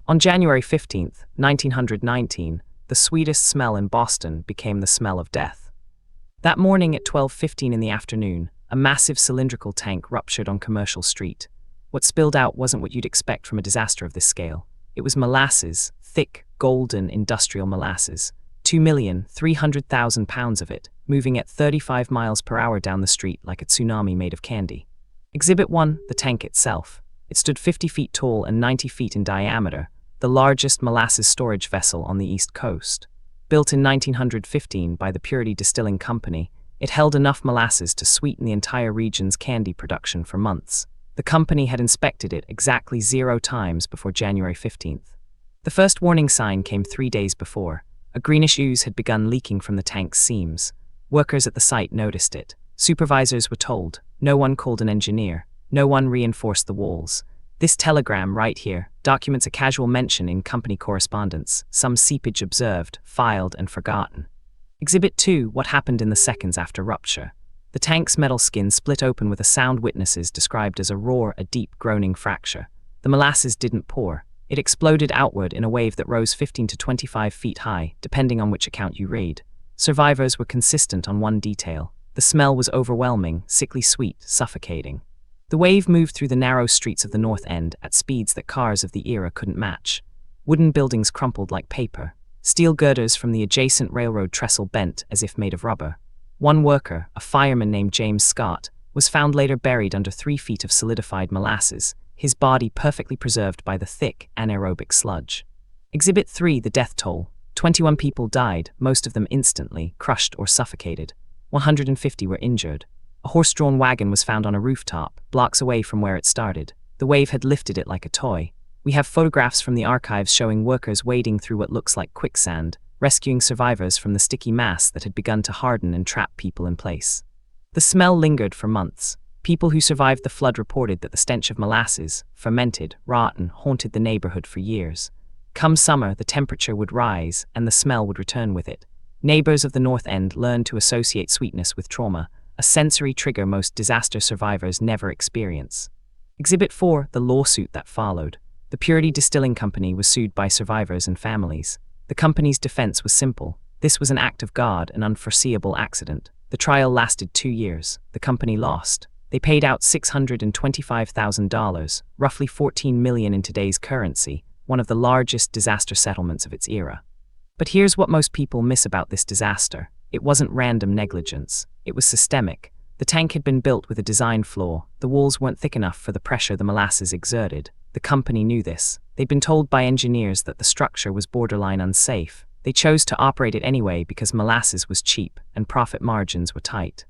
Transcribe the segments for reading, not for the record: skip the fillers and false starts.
On January 15, 1919, the sweetest smell in Boston became the smell of death. That morning at 12:15 in the afternoon, a massive cylindrical tank ruptured on Commercial Street. What spilled out wasn't what you'd expect from a disaster of this scale. It was molasses, thick, golden industrial molasses, 2,300,000 pounds of it, moving at 35 miles per hour down the street like a tsunami made of candy. Exhibit 1, the tank itself. It stood 50 feet tall and 90 feet in diameter, the largest molasses storage vessel on the East Coast. Built in 1915 by the Purity Distilling Company, it held enough molasses to sweeten the entire region's candy production for months. The company had inspected it exactly 0 times before January 15th. The first warning sign came 3 days before. A greenish ooze had begun leaking from the tank's seams. Workers at the site noticed it. Supervisors were told. No one called an engineer. No one reinforced the walls. This telegram right here documents a casual mention in company correspondence, some seepage observed, filed, and forgotten. Exhibit 2, what happened in the seconds after rupture. The tank's metal skin split open with a sound witnesses described as a roar, a deep, groaning fracture. The molasses didn't pour. It exploded outward in a wave that rose 15 to 25 feet high, depending on which account you read. Survivors were consistent on one detail. The smell was overwhelming, sickly sweet, suffocating. The wave moved through the narrow streets of the North End at speeds that cars of the era couldn't match. Wooden buildings crumpled like paper. Steel girders from the adjacent railroad trestle bent as if made of rubber. One worker, a fireman named James Scott, was found later buried under 3 feet of solidified molasses, his body perfectly preserved by the thick, anaerobic sludge. Exhibit 3, the death toll. 21 people died, most of them instantly, crushed or suffocated. 150 were injured. A horse-drawn wagon was found on a rooftop, blocks away from where it started. The wave had lifted it like a toy. We have photographs from the archives showing workers wading through what looks like quicksand, rescuing survivors from the sticky mass that had begun to harden and trap people in place. The smell lingered for months. People who survived the flood reported that the stench of molasses, fermented, rotten, haunted the neighborhood for years. Come summer, the temperature would rise, and the smell would return with it. Neighbors of the North End learned to associate sweetness with trauma, a sensory trigger most disaster survivors never experience. Exhibit 4, the lawsuit that followed. The Purity Distilling Company was sued by survivors and families. The company's defense was simple. This was an act of God, an unforeseeable accident. The trial lasted 2 years. The company lost. They paid out $625,000, roughly $14 million in today's currency, one of the largest disaster settlements of its era. But here's what most people miss about this disaster. It wasn't random negligence. It was systemic. The tank had been built with a design flaw. The walls weren't thick enough for the pressure the molasses exerted. The company knew this. They'd been told by engineers that the structure was borderline unsafe. They chose to operate it anyway because molasses was cheap and profit margins were tight.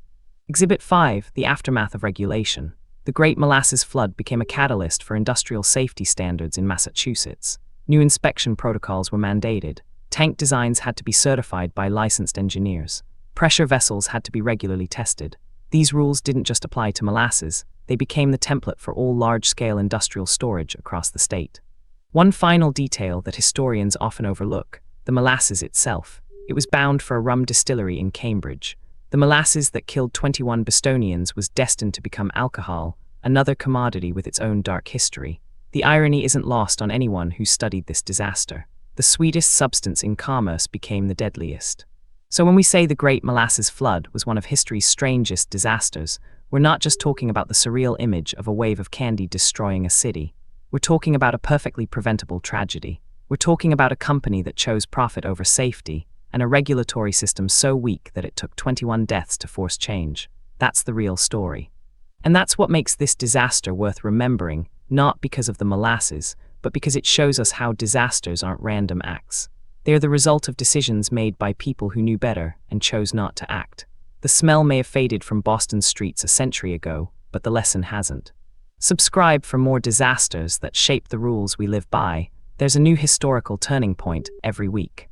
Exhibit 5, the aftermath of regulation. The Great Molasses Flood became a catalyst for industrial safety standards in Massachusetts. New inspection protocols were mandated. Tank designs had to be certified by licensed engineers. Pressure vessels had to be regularly tested. These rules didn't just apply to molasses, they became the template for all large-scale industrial storage across the state. One final detail that historians often overlook, the molasses itself. It was bound for a rum distillery in Cambridge. The molasses that killed 21 Bostonians was destined to become alcohol, another commodity with its own dark history. The irony isn't lost on anyone who studied this disaster. The sweetest substance in commerce became the deadliest. So when we say the Great Molasses Flood was one of history's strangest disasters, we're not just talking about the surreal image of a wave of candy destroying a city. We're talking about a perfectly preventable tragedy. We're talking about a company that chose profit over safety, and a regulatory system so weak that it took 21 deaths to force change. That's the real story. And that's what makes this disaster worth remembering, not because of the molasses, but because it shows us how disasters aren't random acts. They're the result of decisions made by people who knew better and chose not to act. The smell may have faded from Boston's streets a century ago, but the lesson hasn't. Subscribe for more disasters that shape the rules we live by. There's a new historical turning point every week.